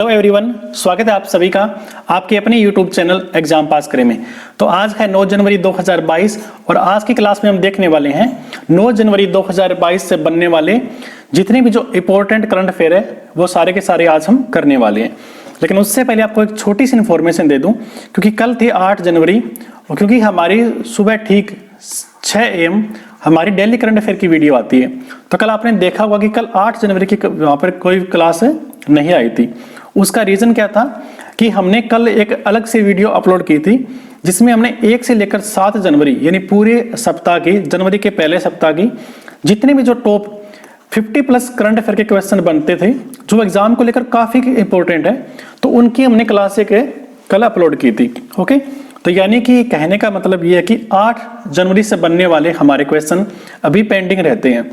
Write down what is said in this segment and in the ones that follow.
Hello everyone, स्वागत है आप सभी का आपके अपने यूट्यूब चैनल एग्जाम पास करें में। तो आज है 9 जनवरी 2022 और आज की क्लास में हम देखने वाले हैं 9 जनवरी 2022 से बनने वाले जितने भी जो इंपॉर्टेंट करंट अफेयर है वो सारे के सारे आज हम करने वाले हैं। लेकिन उससे पहले आपको एक छोटी सी इन्फॉर्मेशन दे दूं, क्योंकि कल थी 8 जनवरी और क्योंकि हमारी सुबह ठीक 6 AM हमारी डेली करंट अफेयर की वीडियो आती है। तो कल आपने देखा होगा कि कल 8 जनवरी की वहाँ पर कोई क्लास नहीं आई थी। उसका रीजन क्या था कि हमने कल एक अलग से वीडियो अपलोड की थी जिसमें हमने 1 से लेकर 7 जनवरी यानी पूरे सप्ताह की, जनवरी के पहले सप्ताह की जितने भी जो टॉप 50 प्लस करंट अफेयर के क्वेश्चन बनते थे जो एग्जाम को लेकर काफी इंपॉर्टेंट है, तो उनकी हमने क्लास एक कल अपलोड की थी। ओके, तो यानी कि कहने का मतलब ये है कि 8 जनवरी से बनने वाले हमारे क्वेश्चन अभी पेंडिंग रहते हैं।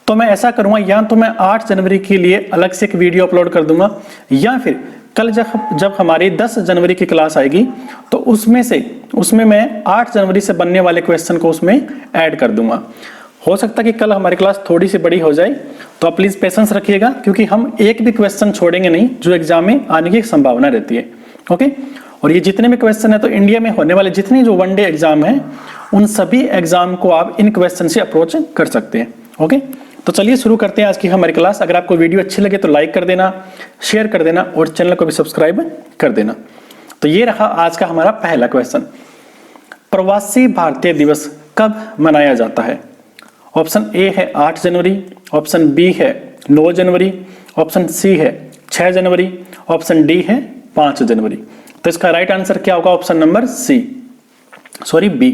तो मैं ऐसा करूंगा, या तो मैं 8 जनवरी के लिए अलग से एक वीडियो अपलोड कर दूंगा, या फिर कल जब हमारी 10 जनवरी की क्लास आएगी तो उसमें मैं 8 जनवरी से बनने वाले क्वेश्चन को उसमें ऐड कर दूंगा। हो सकता है कि कल हमारी क्लास थोड़ी सी बड़ी हो जाए, तो आप प्लीज पेशेंस रखिएगा, क्योंकि हम एक भी क्वेश्चन छोड़ेंगे नहीं जो एग्जाम में आने की संभावना रहती है। ओके, और ये जितने भी क्वेश्चन है तो इंडिया में होने वाले जितने जो वनडे एग्जाम है उन सभी एग्जाम को आप इन क्वेश्चन से अप्रोच कर सकते हैं। ओके, तो चलिए शुरू करते हैं आज की हमारी क्लास। अगर आपको वीडियो अच्छी लगे तो लाइक कर देना, शेयर कर देना और चैनल को भी सब्सक्राइब कर देना। तो ये रहा आज का हमारा पहला क्वेश्चन। प्रवासी भारतीय दिवस कब मनाया जाता है? ऑप्शन ए है 8 जनवरी, ऑप्शन बी है 9 जनवरी, ऑप्शन सी है 6 जनवरी, ऑप्शन डी है 5 जनवरी। तो इसका राइट आंसर क्या होगा? Option number B.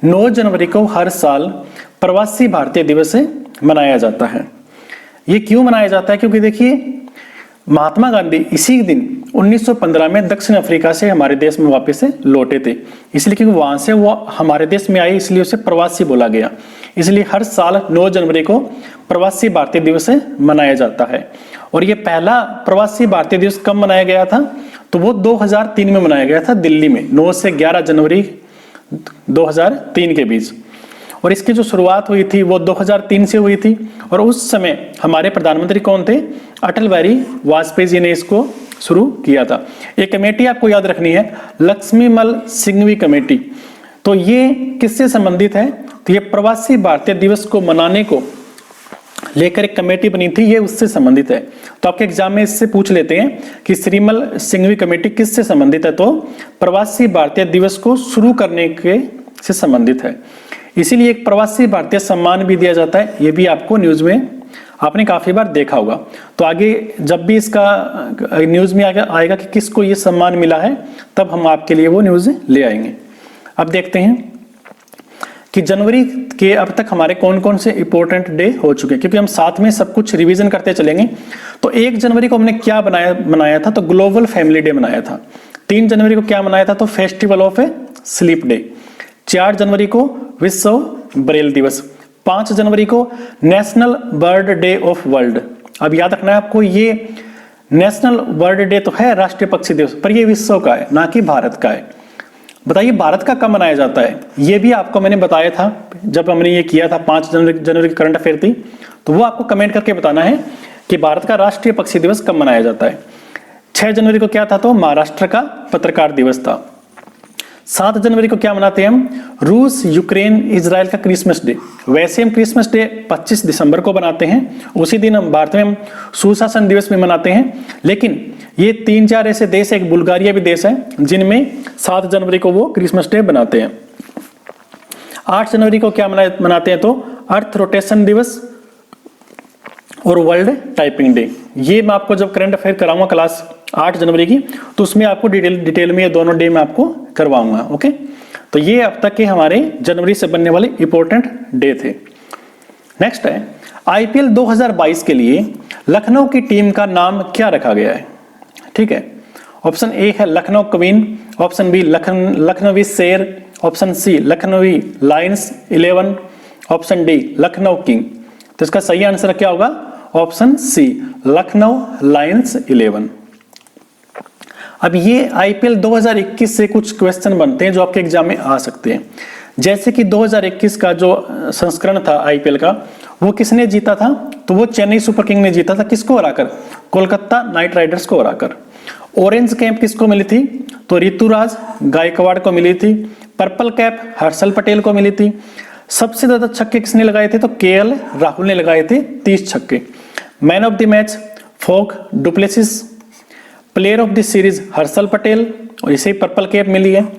9 जनवरी को हर साल प्रवासी भारतीय दिवस मनाया जाता है। ये क्यों मनाया जाता है? क्योंकि देखिए महात्मा गांधी इसी दिन 1915 में दक्षिण अफ्रीका से हमारे देश में वापस लौटे थे, इसलिए क्योंकि वहां से वो हमारे देश में आए इसलिए उसे प्रवासी बोला गया। इसलिए हर साल 9 जनवरी को प्रवासी भारतीय दिवस मनाया जाता है। और ये पहला प्रवासी भारतीय दिवस कब मनाया गया था? तो वो 2003 में मनाया गया था दिल्ली में, 9 से 11 जनवरी 2003 के बीच। और इसकी जो शुरुआत हुई थी वो 2003 से हुई थी और उस समय हमारे प्रधानमंत्री कौन थे? अटल बिहारी वाजपेयी जी ने इसको शुरू किया था। एक कमेटी आपको याद रखनी है, लक्ष्मीमल सिंघवी कमेटी। तो ये किससे संबंधित है? तो ये प्रवासी भारतीय दिवस को मनाने को लेकर एक कमेटी बनी थी, ये उससे संबंधित है। तो आपके एग्जाम में इससे पूछ लेते हैं कि श्रीमल सिंघवी कमेटी किससे संबंधित है? तो प्रवासी भारतीय दिवस को शुरू करने के से संबंधित है। इसीलिए एक प्रवासी भारतीय सम्मान भी दिया जाता है। ये भी आपको न्यूज में आपने काफी बार देखा होगा। तो आगे जब भी इसका न्यूज में आएगा कि किसको ये सम्मान मिला है, तब हम आपके लिए वो न्यूज ले आएंगे। अब देखते हैं कि जनवरी के अब तक हमारे कौन कौन से इंपॉर्टेंट डे हो चुके हैं, क्योंकि हम साथ में सब कुछ रिवीजन करते चलेंगे। तो 1 जनवरी को हमने क्या मनाया था? तो ग्लोबल फैमिली डे मनाया था। 3 जनवरी को क्या मनाया था? तो फेस्टिवल ऑफ स्लीप डे। 4 जनवरी को विश्व ब्रेल दिवस। 5 जनवरी को national bird day of world. अब याद रखना है आपको, ये नेशनल बर्ड डे तो है राष्ट्रीय पक्षी दिवस, पर ये विश्व का है ना कि भारत का है। बताइए भारत का कब मनाया जाता है? ये भी आपको मैंने बताया था जब हमने ये किया था। 5 जनवरी की करंट अफेयर थी, तो वो आपको कमेंट करके बताना है कि भारत का राष्ट्रीय पक्षी दिवस कब मनाया जाता है। 6 जनवरी को क्या था? तो महाराष्ट्र का पत्रकार दिवस था। 7 जनवरी को क्या मनाते हैं हम? रूस, यूक्रेन, इजराइल का क्रिसमस डे। वैसे हम क्रिसमस डे 25 दिसंबर को बनाते हैं, उसी दिन हम भारत में हम सुशासन दिवस भी मनाते हैं। लेकिन ये 3-4 ऐसे देश है, एक बुल्गारिया भी देश है, जिनमें 7 जनवरी को वो क्रिसमस डे बनाते हैं। 8 जनवरी को क्या मनाते हैं? तो अर्थ रोटेशन दिवस और वर्ल्ड टाइपिंग डे। ये मैं आपको जब करंट अफेयर कराऊंगा क्लास 8 जनवरी की, तो उसमें आपको डिटेल में ये दोनों डे मैं आपको करवाऊंगा। ओके, तो ये अब तक के हमारे जनवरी से बनने वाले इंपॉर्टेंट डे थे। नेक्स्ट है IPL 2022 के लिए लखनऊ की टीम का नाम क्या रखा गया है? ठीक है, ऑप्शन ए है Lucknow queen, option B Lucknowi शेर, option C Lucknowi lions 11, option D Lucknow king. तो इसका सही आंसर क्या होगा? Option C Lucknow lions 11। अब ये IPL 2021 से कुछ क्वेश्चन बनते हैं जो आपके एग्जाम में आ सकते हैं। जैसे कि 2021 का जो संस्करण था IPL का, वो किसने जीता था? तो वो चेन्नई सुपर किंग ने जीता था। किसको हराकर? कोलकाता नाइट राइडर्स को हराकर। ऑरेंज कैप किसको मिली थी? तो ऋतुराज गायकवाड़ को मिली थी। पर्पल कैप हर्षल पटेल को मिली थी। सबसे ज्यादा छक्के किसने लगाए थे? तो केएल राहुल ने लगाए थे 30 छक्के। Man of the match Faf du Plessis. Player of the series Harshal Patel, और इसे पर्पल कैप मिली है।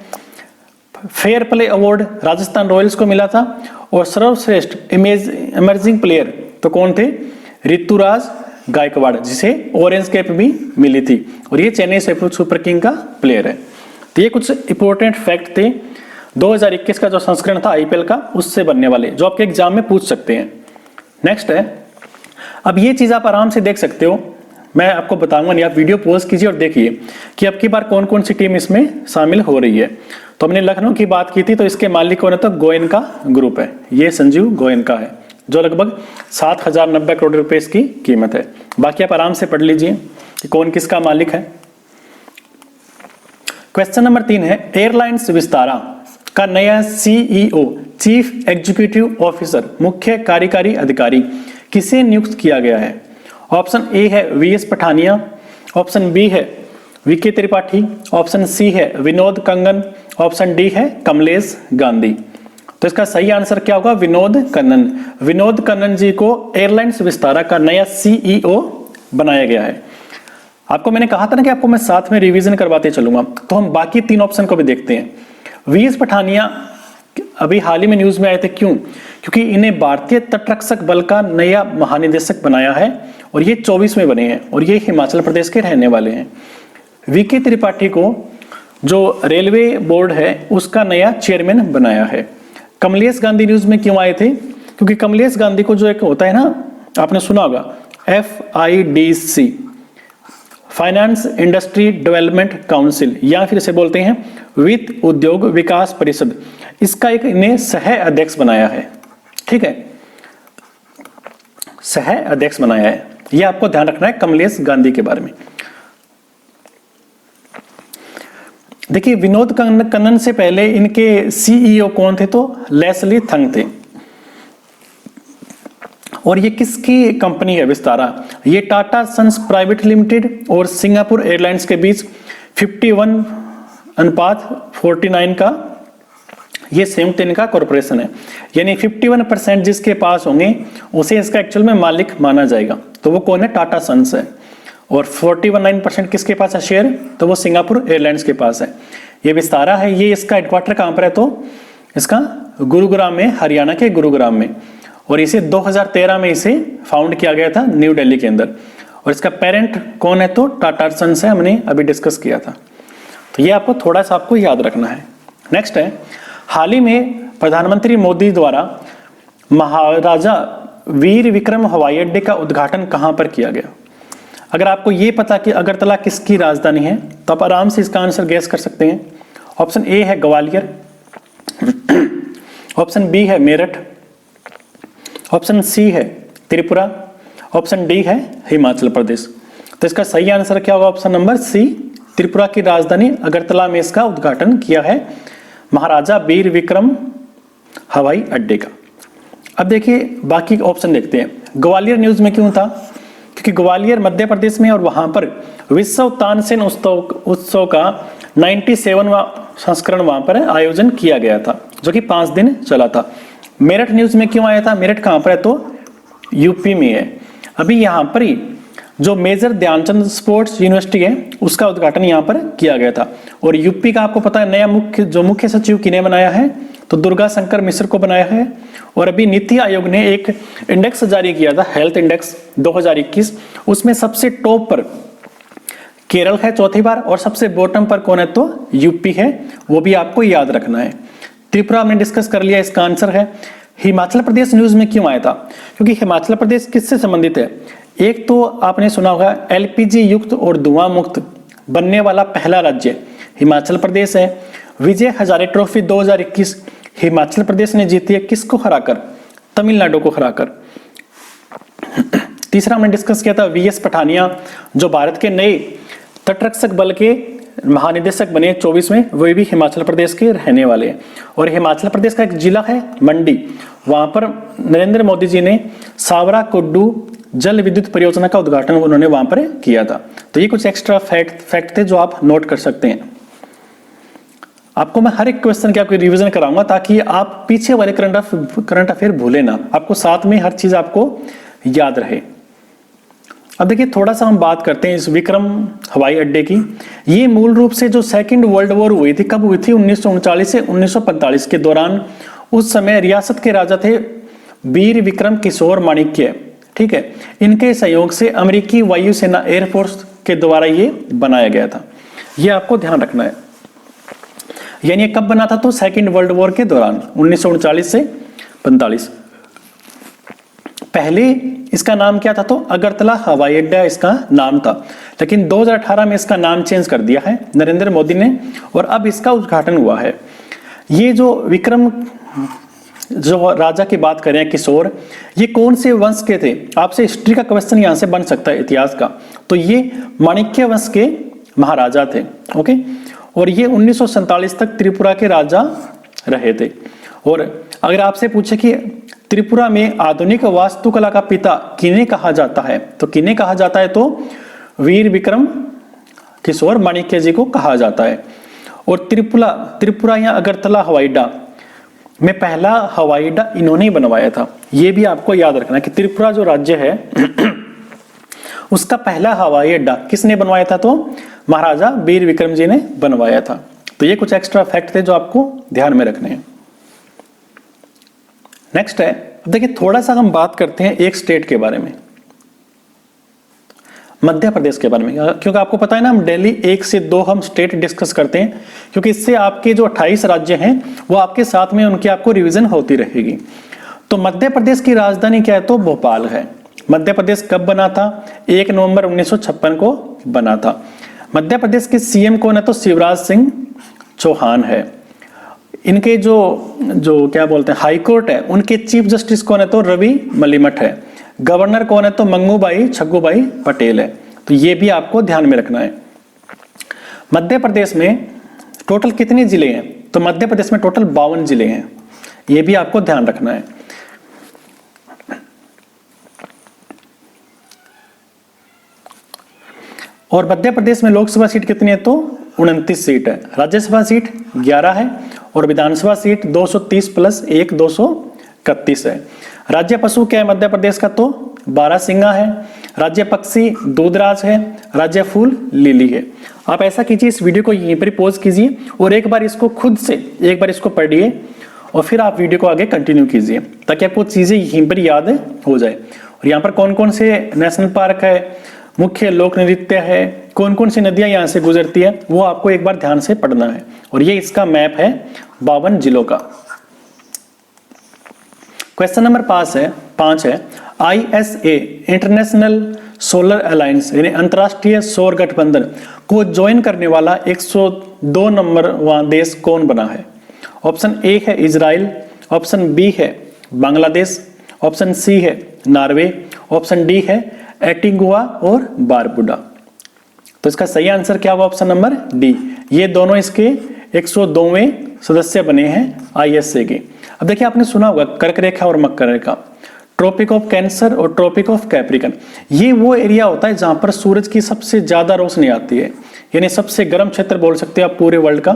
Fair play award Rajasthan Royals को मिला था। और सर्वश्रेष्ठ इमर्जिंग प्लेयर तो कौन थे? ऋतुराज गायकवाड़, जिसे ऑरेंज कैप भी मिली थी, और ये चेन्नई सुपर किंग का प्लेयर है। तो ये कुछ इंपॉर्टेंट फैक्ट थे 2021 का जो संस्करण था आईपीएल का, उससे बनने वाले, जो आपके एग्जाम में पूछ सकते हैं। नेक्स्ट है, अब ये चीज आप आराम से देख सकते हो, मैं आपको बताऊंगा नहीं, आप वीडियो पॉज कीजिए और देखिए कि अब की बार कौन कौन सी टीम इसमें शामिल हो रही है। तो हमने लखनऊ की बात की थी, तो इसके मालिक कौन है? तो गोयनका ग्रुप है, ये संजीव गोयनका है, जो लगभग 7,090 करोड़ रुपए इसकी कीमत है। बाकी आप आराम से पढ़ लीजिए कि कौन किसका मालिक है। क्वेश्चन नंबर 3 है, एयरलाइंस विस्तारा का नया सीईओ चीफ एग्जीक्यूटिव ऑफिसर मुख्य कार्यकारी अधिकारी किसे नियुक्त किया गया है? ऑप्शन ए है वीएस पठानिया, ऑप्शन बी है वीके त्रिपाठी, ऑप्शन सी है विनोद कंगन, ऑप्शन डी है कमलेश गांधी। तो इसका सही आंसर क्या होगा? विनोद कन्नन। विनोद कन्नन जी को एयरलाइंस विस्तारा का नया सीईओ बनाया गया है। आपको मैंने कहा था ना कि आपको मैं साथ में रिवीजन करवाते चलूंगा, तो हम बाकी 3 ऑप्शन को भी देखते हैं। वीएस पठानिया अभी हाल ही में न्यूज में आए थे, क्यों? क्योंकि इन्हें भारतीय तटरक्षक बल का नया महानिदेशक बनाया है, और ये 24वें बने हैं, और ये हिमाचल प्रदेश के रहने वाले हैं। वीके त्रिपाठी को जो रेलवे बोर्ड है उसका नया चेयरमैन बनाया है। कमलेश गांधी न्यूज में क्यों आए थे? क्योंकि कमलेश गांधी को जो एक होता है ना, आपने सुना होगा FIDC, finance industry development council, या फिर इसे बोलते हैं वित्त उद्योग विकास परिषद, इसका एक इन्हें सह अध्यक्ष बनाया है। ठीक है, सह अध्यक्ष बनाया है, यह आपको ध्यान रखना है कमलेश गांधी के बारे में। देखिए, विनोद कन्नन से पहले इनके सीईओ कौन थे? तो लेस्ली थंग थे। और ये किसकी कंपनी है विस्तारा? ये टाटा सन्स प्राइवेट लिमिटेड और सिंगापुर एयरलाइंस के बीच 51:49 का ये संयुक्त इनका कॉर्पोरेशन है। यानी 51% जिसके पास होंगे उसे इसका एक्चुअल में मालिक माना जाएगा। तो वो कौन है? टाटा सन्स है। और 49% किसके पास है शेयर? तो वो सिंगापुर एयरलाइंस के पास है। ये विस्तारा है, ये इसका हेडक्वार्टर कहां पर है? तो इसका गुरुग्राम में, हरियाणा के गुरुग्राम में। और इसे 2013 में इसे फाउंड किया गया था न्यू दिल्ली के अंदर। और इसका पेरेंट कौन है? तो टाटा सन्स है, हमने अभी डिस्कस किया था। तो ये आपको थोड़ा सा आपको याद रखना है। नेक्स्ट है, हाल ही में प्रधानमंत्री मोदी द्वारा महाराजा वीर विक्रम हवाई अड्डे का उद्घाटन कहां पर किया गया? अगर आपको ये पता कि अगरतला किसकी राजधानी है तो आप आराम से इसका आंसर गैस कर सकते हैं। ऑप्शन ए है ग्वालियर, ऑप्शन बी है मेरठ, ऑप्शन सी है त्रिपुरा, ऑप्शन डी है हिमाचल प्रदेश। तो इसका सही आंसर क्या होगा? ऑप्शन नंबर सी, त्रिपुरा की राजधानी अगरतला में इसका उद्घाटन किया है महाराजा वीर विक्रम हवाई अड्डे का। अब देखिए बाकी ऑप्शन देखते हैं। ग्वालियर न्यूज में क्यों था? क्योंकि ग्वालियर मध्य प्रदेश में, और वहां पर विश्व तानसेन उत्सव का 97वां संस्करण वहां पर आयोजन किया गया था, जो कि 5 दिन चला था। मेरठ न्यूज में क्यों आया था? मेरठ कहां पर है? तो यूपी में है। अभी यहां पर ही जो मेजर ध्यानचंद स्पोर्ट्स यूनिवर्सिटी है उसका उद्घाटन यहां पर किया गया था। और यूपी का आपको पता है नया मुख्य सचिव किन्हें बनाया है? तो दुर्गा शंकर मिश्र को बनाया है। और अभी नीति आयोग ने एक इंडेक्स जारी किया था, हेल्थ इंडेक्स 2021, उसमें सबसे टॉप पर केरल है चौथी बार, और सबसे बॉटम पर कौन है? तो यूपी है। वो भी आपको याद रखना है। त्रिपुरा हमने डिस्कस कर लिया, इसका आंसर है। हिमाचल प्रदेश न्यूज में क्यों आया था? क्योंकि हिमाचल प्रदेश किससे संबंधित है? एक तो आपने सुना होगा LPG युक्त और धुआं मुक्त बनने वाला पहला राज्य हिमाचल प्रदेश है। विजय हजारे ट्रॉफी 2021 हिमाचल प्रदेश ने जीती है, किसको हराकर? तमिलनाडु को हराकर। तीसरा हमने डिस्कस किया था वीएस पठानिया, जो भारत के नए तटरक्षक बल के महानिदेशक बने 24 में, वे भी हिमाचल प्रदेश के रहने वाले हैं। और हिमाचल प्रदेश का एक जिला है मंडी, वहां पर नरेंद्र मोदी जी ने सावरा कुड्डू जल विद्युत परियोजना का उद्घाटन उन्होंने वहां पर किया था। तो ये कुछ एक्स्ट्रा फैक्ट थे जो आप नोट कर सकते हैं। आपको मैं हर एक क्वेश्चन की आपकी रिवीजन कराऊंगा ताकि आप पीछे वाले करंट अफेयर भूले ना, आपको साथ में हर चीज आपको याद रहे। अब देखिए थोड़ा सा हम बात करते हैं इस विक्रम हवाई अड्डे की। ये मूल रूप से जो सेकेंड वर्ल्ड वॉर हुई थी, कब हुई थी? 1939 से 1945 के दौरान। उस समय रियासत के राजा थे वीर विक्रम किशोर माणिक्य, ठीक है। इनके सहयोग से अमेरिकी वायुसेना एयरफोर्स के द्वारा ये बनाया गया था। ये आपको ध्यान रखना है। यानी कब बना था? तो सेकेंड वर्ल्ड वॉर के दौरान 1939 से 45। पहले इसका नाम क्या था? तो अगरतला हवाई अड्डा इसका नाम था, लेकिन 2018 में इसका नाम चेंज कर दिया है नरेंद्र मोदी ने, और अब इसका उद्घाटन हुआ है। ये जो विक्रम जो राजा की बात करें किशोर, ये कौन से वंश के थे? आपसे हिस्ट्री का क्वेश्चन यहां से बन सकता है, इतिहास का। तो ये माणिक्य वंश के महाराजा थे, ओके। और ये 1947 तक त्रिपुरा के राजा रहे थे। और अगर आपसे पूछे कि त्रिपुरा में आधुनिक वास्तुकला का पिता किन्हें कहा जाता है, तो किन्हें कहा जाता है? तो वीर विक्रम किशोर माणिक्य जी को कहा जाता है। और त्रिपुरा या अगरतला हवाई अड्डा में पहला हवाई अड्डा इन्होंने ही बनवाया था। ये भी आपको याद रखना कि त्रिपुरा जो राज्य है उसका पहला हवाई अड्डा किसने बनवाया था? तो महाराजा वीर विक्रम जी ने बनवाया था। तो ये कुछ एक्स्ट्रा फैक्ट थे जो आपको ध्यान में रखने हैं। नेक्स्ट है, देखिए थोड़ा सा हम बात करते हैं एक स्टेट के बारे में, मध्य प्रदेश के बारे में, क्योंकि आपको पता है ना हम डेली 1 से 2 हम स्टेट डिस्कस करते हैं, क्योंकि इससे आपके जो 28 राज्य हैं वो आपके साथ में उनकी आपको रिवीजन होती रहेगी। तो मध्य प्रदेश की राजधानी क्या है? तो भोपाल है। मध्य प्रदेश कब बना था? 1 नवंबर 1956 को बना था। मध्य प्रदेश के सीएम कौन है? तो शिवराज सिंह चौहान है। इनके जो क्या बोलते हैं हाई कोर्ट है, उनके चीफ जस्टिस कौन है? तो रवि मलिमठ है। गवर्नर कौन है? तो मंगूभाई छग्गूभाई पटेल है। तो ये भी आपको ध्यान में रखना है। मध्य प्रदेश में टोटल कितने जिले हैं? तो मध्य प्रदेश में टोटल 52 जिले हैं। ये भी आपको ध्यान रखना है। और मध्य प्रदेश में लोकसभा सीट कितनी है? तो 29 सीट है। राज्यसभा सीट 11 है और विधानसभा सीट 230 प्लस 1 231 है। राज्य पशु क्या है मध्य प्रदेश का? तो बारहसिंगा है। राज्य पक्षी दूधराज है। राज्य फूल लिली है। आप ऐसा कीजिए, इस वीडियो को यहीं पर पॉज कीजिए और एक बार इसको खुद से एक बार इसको पढ़िए और फिर आप वीडियो को आगे कंटिन्यू कीजिए ताकि आपको चीजें यहीं पर याद हो जाए। और यहाँ पर कौन कौन से नेशनल पार्क है, मुख्य लोक नृत्य है, कौन कौन सी नदियां यहाँ से गुजरती है, वो आपको एक बार ध्यान से पढ़ना है। और ये इसका मैप है 52 जिलों का। क्वेश्चन नंबर 5 है ISA इंटरनेशनल सोलर अलायंस यानी अंतरराष्ट्रीय सौर गठबंधन को ज्वाइन करने वाला 102 नंबर देश कौन बना है? ऑप्शन ए है इजराइल, ऑप्शन बी है बांग्लादेश, ऑप्शन सी है नॉर्वे, ऑप्शन डी है एंटीगुआ और बारबुडा। तो इसका सही आंसर क्या होगा? Option number D. ये दोनों इसके 102वें सदस्य बने हैं ISA के। अब देखिए आपने सुना होगा कर्क रेखा और मकर रेखा, ट्रॉपिक ऑफ कैंसर और ट्रॉपिक ऑफ कैप्रिकन। ये वो एरिया होता है जहां पर सूरज की सबसे ज्यादा रोशनी आती है, यानी सबसे गर्म क्षेत्र बोल सकते हैं आप पूरे वर्ल्ड का।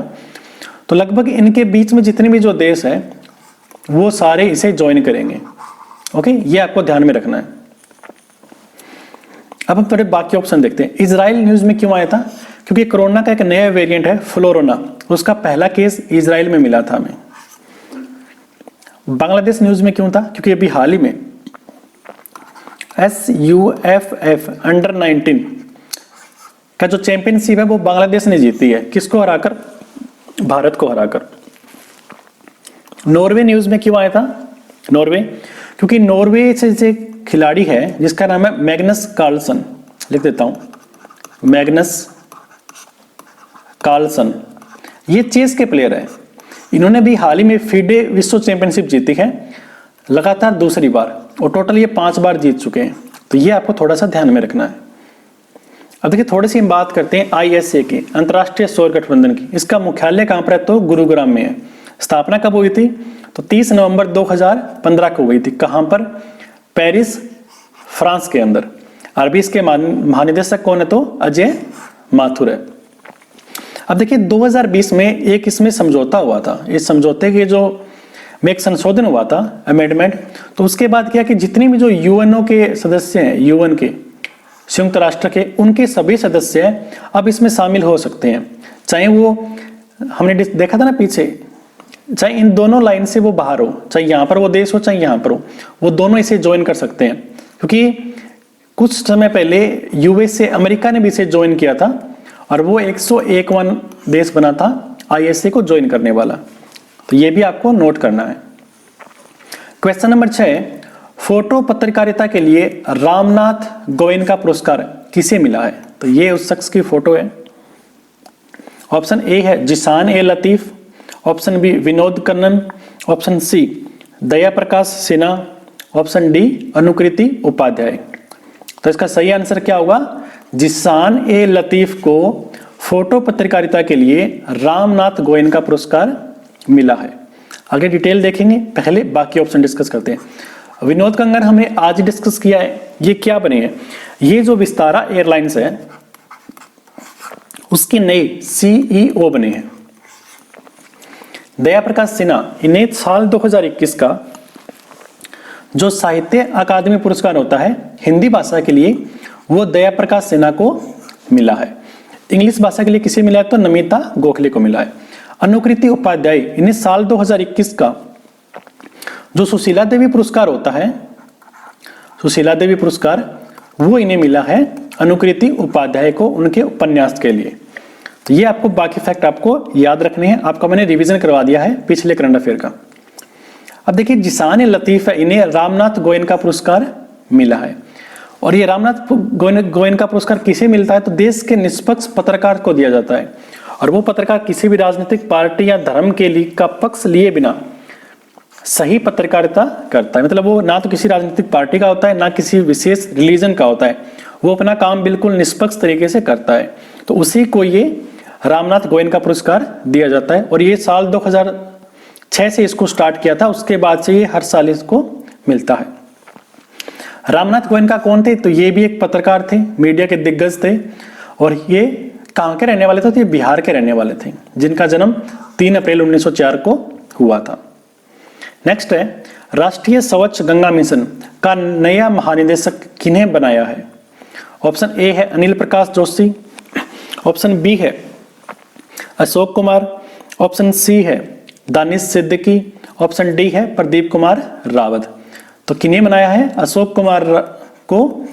तो लगभग इनके बीच में जितने भी जो देश है वो सारे इसे ज्वाइन करेंगे। ओके, ये आपको ध्यान में रखना है। अब हम थोड़े बाकी ऑप्शन देखते हैं। इजराइल न्यूज में क्यों आया था? क्योंकि कोरोना का एक नया वेरिएंट है फ्लोरोना, उसका पहला केस इजराइल में मिला था हमें। बांग्लादेश न्यूज में क्यों था? क्योंकि अभी हाल ही में SUFF अंडर 19 का जो चैंपियनशिप है वो बांग्लादेश ने जीती है। किसको हराकर? भारत को हराकर। नॉर्वे न्यूज में क्यों आया था? नॉर्वे क्योंकि नॉर्वे से खिलाड़ी है जिसका नाम है मैग्नस कार्लसन, लिख देता हूं मैग्नस कार्लसन। ये चेस के प्लेयर है। इन्होंने भी हाल ही में फीडे विश्व चैंपियनशिप जीती है लगातार दूसरी बार, और टोटल ये 5 बार जीत चुके हैं। तो ये आपको थोड़ा सा ध्यान में रखना है। अब देखिए थोड़ी सी हम बात करते हैं ISA की, अंतर्राष्ट्रीय सौर गठबंधन की। इसका मुख्यालय कहाँ पर है? तो गुरुग्राम में है। स्थापना कब हुई थी? तो 30 नवंबर 2015 को हुई थी। कहाँ पर? पेरिस, फ्रांस के अंदर। अरबी इसके महानिदेशक कौन है? तो अजय माथुर है। अब देखिए 2020 में एक इसमें समझौता हुआ था। इस समझौते के जो में एक संशोधन हुआ था, अमेंडमेंट। तो उसके बाद क्या कि जितने भी जो यूएनओ के सदस्य हैं, यूएन के, संयुक्त राष्ट्र के, उनके सभी सदस्य अब इसमें शामिल हो सकते हैं। चाहे वो हमने देखा था ना पीछे, चाहे इन दोनों लाइन से वो बाहर हो, चाहे यहाँ पर वो देश हो चाहे यहाँ पर हो, वो दोनों इसे ज्वाइन कर सकते हैं। क्योंकि कुछ समय पहले यूएसए, अमेरिका ने भी इसे ज्वाइन किया था और वो 151 देश बना था ISA को ज्वाइन करने वाला। तो ये भी आपको नोट करना है। क्वेश्चन नंबर 6, फोटो पत्रकारिता के लिए रामनाथ गोयनका पुरस्कार किसे मिला है? तो ये उस शख्स की फोटो है। ऑप्शन ए है Zeeshan A Latif, option B Vinod Kannan, option C Daya Prakash Sinha, option D Anukriti Upadhyay. तो इसका सही आंसर क्या होगा? जिशान ए लतीफ को फोटो पत्रकारिता के लिए रामनाथ गोयनका पुरस्कार मिला है। आगे डिटेल देखेंगे, पहले बाकी ऑप्शन डिस्कस करते हैं। विनोद कन्नन हमने आज डिस्कस किया है। ये क्या बने हैं? ये जो विस्तारा एयरलाइंस है उसके नए CEO बने हैं। दया प्रकाश सिन्हा, इन्हें साल 2021 का जो साहित्य अकादमी पुरस्कार होता है हिंदी भाषा के लिए, वो दया प्रकाश सिन्हा को मिला है। इंग्लिश भाषा के लिए किसे मिला है? तो नमिता गोखले को मिला है। अनुकृति उपाध्याय, इन्हें साल 2021 का जो सुशीला देवी पुरस्कार होता है, सुशीला देवी पुरस्कार, वो इन्हें मिला है अनुकृति उपाध्याय को उनके उपन्यास के लिए। तो ये आपको बाकी फैक्ट आपको याद रखने हैं। आपका मैंने रिवीजन करवा दिया है पिछले करंट अफेयर का। अब देखिए जिशान लतीफ है, इन्हें रामनाथ गोयनका पुरस्कार मिला है। और ये रामनाथ गोयनका पुरस्कार किसे मिलता है? तो देश के निष्पक्ष पत्रकार को दिया जाता है। और वो पत्रकार किसी भी राजनीतिक पार्टी या धर्म के लिए का पक्ष लिए बिना सही पत्रकारिता करता है। मतलब वो ना तो किसी राजनीतिक पार्टी का होता है, ना किसी विशेष रिलीजन का होता है। वो अपना काम बिल्कुल निष्पक्ष तरीके से करता है। तो उसी को ये रामनाथ गोयनका पुरस्कार दिया जाता है। और ये साल 2006 से इसको स्टार्ट किया था, उसके बाद से ये हर साल इसको मिलता है। रामनाथ गोयनका कौन थे? तो ये भी एक पत्रकार थे, मीडिया के दिग्गज थे। और ये कहाँ के रहने वाले थे? तो ये बिहार के रहने वाले थे, जिनका जन्म 3 अप्रैल 1904 को हुआ था। नेक्स्ट है राष्ट्रीय स्वच्छ गंगा मिशन का नया महानिदेशक किन्हें बनाया है? ऑप्शन ए है अनिल प्रकाश जोशी, ऑप्शन बी है अशोक कुमार, ऑप्शन सी है दानिश सिद्दीकी, ऑप्शन डी है प्रदीप कुमार रावत। तो किन्हें बनाया है? अशोक कुमार को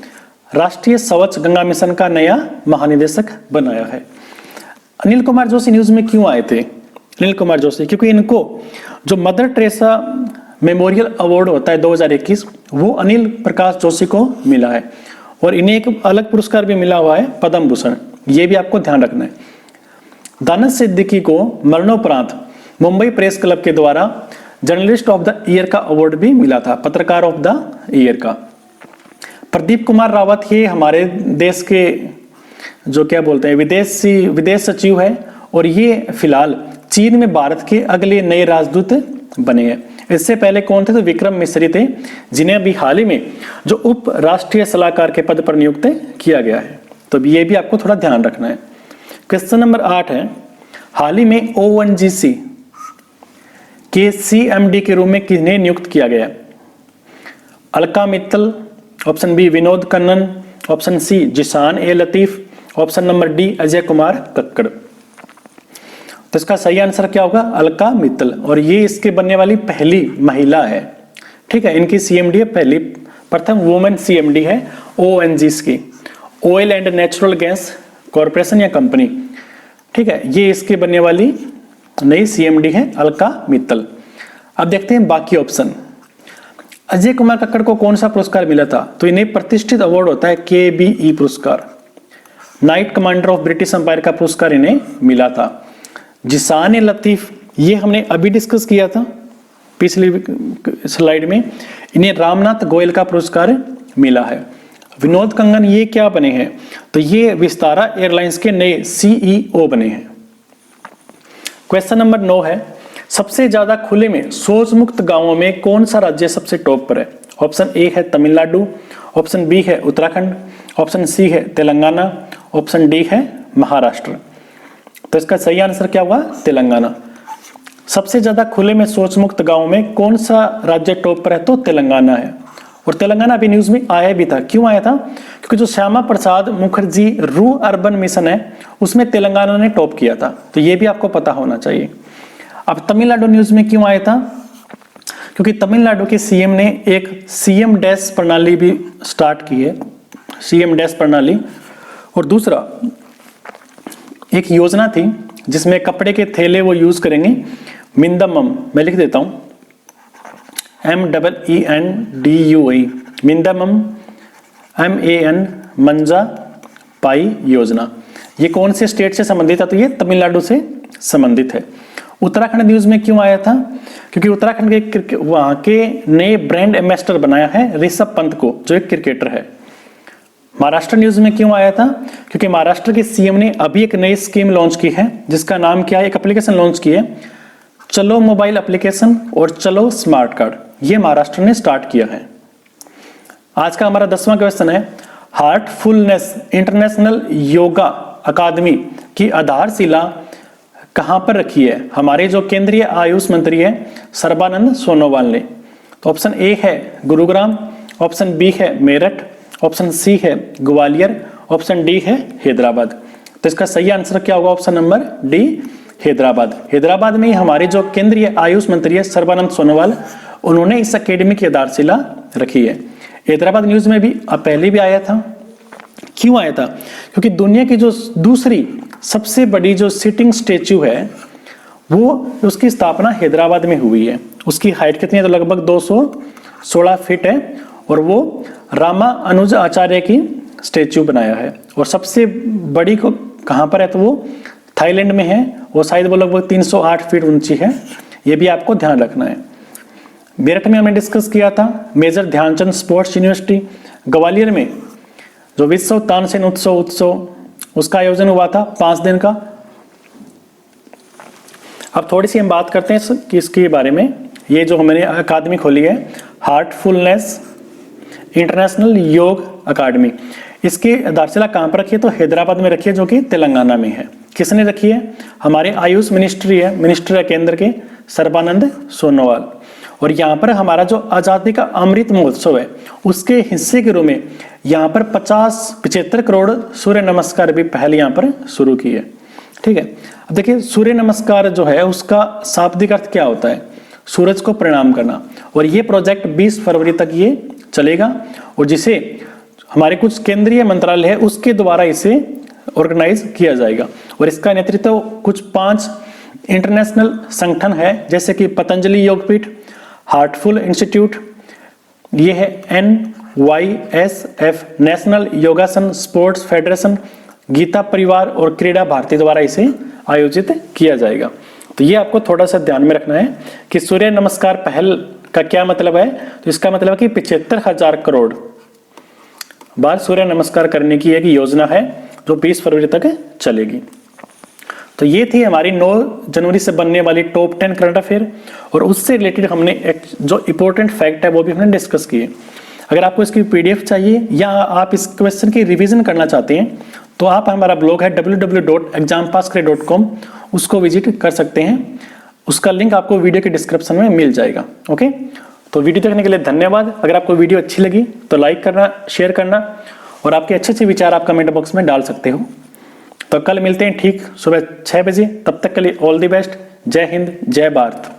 राष्ट्रीय स्वच्छ गंगा मिशन का नया महानिदेशक बनाया है। अनिल कुमार जोशी न्यूज में क्यों आए थे? अनिल कुमार जोशी, क्योंकि इनको जो मदर टेरेसा मेमोरियल अवार्ड होता है 2021, वो अनिल प्रकाश जोशी को मिला है। और इन्हें एक अलग पुरस्कार भी मिला हुआ है, पद्म भूषण। ये भी आपको ध्यान रखना है। दानिश सिद्दीकी को मरणोपरांत मुंबई प्रेस क्लब के द्वारा जर्नलिस्ट ऑफ द ईयर का अवार्ड भी मिला था, पत्रकार ऑफ द ईयर का। प्रदीप कुमार रावत ये हमारे देश के जो क्या बोलते हैं विदेश सचिव है। और ये फिलहाल चीन में भारत के अगले नए राजदूत बने हैं। इससे पहले कौन थे? तो विक्रम मिश्री थे, जिन्हें अभी हाल ही में जो उप राष्ट्रीय सलाहकार के पद पर नियुक्त किया गया है। तो ये भी आपको थोड़ा ध्यान रखना है। क्वेश्चन नंबर 8 है हाल ही में ONGC के CMD के रूप में किन्हें नियुक्त किया गया? Alka Mittal, option B Vinod Kannan, option C Zeeshan A Latif, option number D Ajay Kumar Kakkar. तो इसका सही आंसर क्या होगा? अलका मित्तल। और ये इसके बनने वाली पहली महिला है। ठीक है, इनकी CMD है, पहली प्रथम वुमेन CMD है ONGC की, oil and natural gas corporation या कंपनी। ठीक है, ये इसके बनने वाली नई CMD है अलका मित्तल। अब देखते हैं बाकी ऑप्शन। अजय कुमार कक्कड़ को कौन सा पुरस्कार मिला था? तो इन्हें प्रतिष्ठित अवार्ड होता है KBE पुरस्कार, Knight Commander of British Empire का पुरस्कार इन्हें मिला था। जिशान ए लतीफ, ये हमने अभी डिस्कस किया था पिछली स्लाइड में, इन्हें रामनाथ गोयल का पुरस्कार मिला है। विनोद कंगन ये क्या बने हैं? तो ये विस्तारा एयरलाइंस के नए CEO बने हैं। क्वेश्चन नंबर 9 है, सबसे ज्यादा खुले में शौच मुक्त गांवों में कौन सा राज्य सबसे टॉप पर है? ऑप्शन ए है तमिलनाडु, ऑप्शन बी है उत्तराखंड, ऑप्शन सी है तेलंगाना, ऑप्शन डी है महाराष्ट्र। तो इसका सही आंसर क्या होगा? तेलंगाना। सबसे ज्यादा खुले में शौच मुक्त गांवों में कौन सा राज्य टॉप पर है? तो तेलंगाना है। और तेलंगाना अभी न्यूज में आया भी था। क्यों आया था? क्योंकि जो श्यामा प्रसाद मुखर्जी रू अर्बन मिशन है उसमें तेलंगाना ने टॉप किया था। तो ये भी आपको पता होना चाहिए। अब तमिलनाडु न्यूज में क्यों आया था? क्योंकि तमिलनाडु के सीएम ने एक सीएम डैश प्रणाली भी स्टार्ट की है, सीएम डैश प्रणाली। और दूसरा एक योजना थी जिसमें कपड़े के थैले वो यूज करेंगे, मिंदमम, मैं लिख देता हूं, MEENDUE, मिंदमम, MAN, मंजा पाई योजना। ये कौन से स्टेट से संबंधित है? तो ये तमिलनाडु से संबंधित है। उत्तराखंड न्यूज में क्यों आया था? क्योंकि उत्तराखंड के वहां के नए ब्रांड एम्बेसडर बनाया है ऋषभ पंत को, जो एक क्रिकेटर है। महाराष्ट्र न्यूज में क्यों आया था? क्योंकि महाराष्ट्र के सीएम ने अभी एक नई स्कीम लॉन्च की है जिसका नाम क्या है? एक एप्लीकेशन लॉन्च की है, चलो मोबाइल एप्लीकेशन और चलो स्मार्ट कार्ड। ये महाराष्ट्र ने स्टार्ट किया है। आज का हमारा 10वां क्वेश्चन है, हार्टफुलनेस इंटरनेशनल योगा अकादमी की आधारशिला कहां पर रखी है? हमारे जो केंद्रीय आयुष मंत्री है सर्बानंद सोनोवाल ने। तो ऑप्शन ए है गुरुग्राम, ऑप्शन बी है मेरठ, ऑप्शन सी है ग्वालियर, ऑप्शन डी है हैदराबाद। तो इसका सही आंसर क्या होगा? Option number D, Hyderabad. Hyderabad में ही हमारे जो केंद्रीय आयुष मंत्री है सर्बानंद सोनोवाल, उन्होंने इस अकेडमी की आधारशिला रखी है। हैदराबाद न्यूज में भी पहले भी आया था। क्यों आया था? क्योंकि दुनिया की जो दूसरी सबसे बड़ी जो सिटिंग स्टेच्यू है वो उसकी स्थापना हैदराबाद में हुई है। उसकी हाइट कितनी है? तो लगभग 216 फीट है और वो रामा अनुज आचार्य की स्टेच्यू बनाया है। और सबसे बड़ी को कहां पर है? तो वो थाईलैंड में है, वो शायद वो लगभग 308 फीट ऊंची है। ये भी आपको ध्यान रखना है। मेरठ में हमने डिस्कस किया था Major Dhyanchand sports university. Gwalior में जो विश्व तानसेन उत्सव उसका आयोजन हुआ था 5 दिन का। अब थोड़ी सी हम बात करते हैं कि इसके बारे में। ये जो हमने अकादमी खोली है हार्टफुलनेस इंटरनेशनल योग अकादमी, इसकी आधारशिला कहां पर रखी है? तो हैदराबाद में रखी है, जो कि तेलंगाना में है। किसने रखी है? हमारे आयुष मिनिस्टर है केंद्र के सर्बानंद सोनोवाल। और यहाँ पर हमारा जो आजादी का अमृत महोत्सव है उसके हिस्से के रूप में यहाँ पर 75 करोड़ सूर्य नमस्कार भी पहले यहाँ पर शुरू की है। ठीक है, अब देखिए सूर्य नमस्कार जो है उसका शाब्दिक अर्थ क्या होता है? सूरज को प्रणाम करना। और ये प्रोजेक्ट 20 फरवरी तक ये चलेगा और जिसे हमारे कुछ केंद्रीय मंत्रालय है उसके द्वारा इसे ऑर्गेनाइज किया जाएगा। और इसका नेतृत्व कुछ 5 इंटरनेशनल संगठन है, जैसे कि पतंजलि योगपीठ, हार्टफुल इंस्टीट्यूट, ये है NYSF नेशनल योगासन स्पोर्ट्स फेडरेशन, गीता परिवार और क्रीड़ा भारती द्वारा इसे आयोजित किया जाएगा। तो ये आपको थोड़ा सा ध्यान में रखना है कि सूर्य नमस्कार पहल का क्या मतलब है। तो इसका मतलब है कि 75,000 करोड़ बार सूर्य नमस्कार करने की एक योजना है जो 20 फरवरी तक चलेगी। तो ये थी हमारी 9 जनवरी से बनने वाली टॉप 10 करंट अफेयर और उससे रिलेटेड हमने एक जो इंपॉर्टेंट फैक्ट है वो भी हमने डिस्कस किए। अगर आपको इसकी PDF चाहिए या आप इस क्वेश्चन की रिवीजन करना चाहते हैं तो आप हमारा ब्लॉग है www.exampaskare.com, उसको विजिट कर सकते हैं। उसका लिंक आपको वीडियो के डिस्क्रिप्शन में मिल जाएगा। ओके, तो वीडियो देखने के लिए धन्यवाद। अगर आपको वीडियो अच्छी लगी तो लाइक करना, शेयर करना और आपके अच्छे विचार आप कमेंट बॉक्स में डाल सकते हो। तो कल मिलते हैं ठीक सुबह 6 बजे। तब तक के लिए ऑल द बेस्ट। जय हिंद, जय भारत।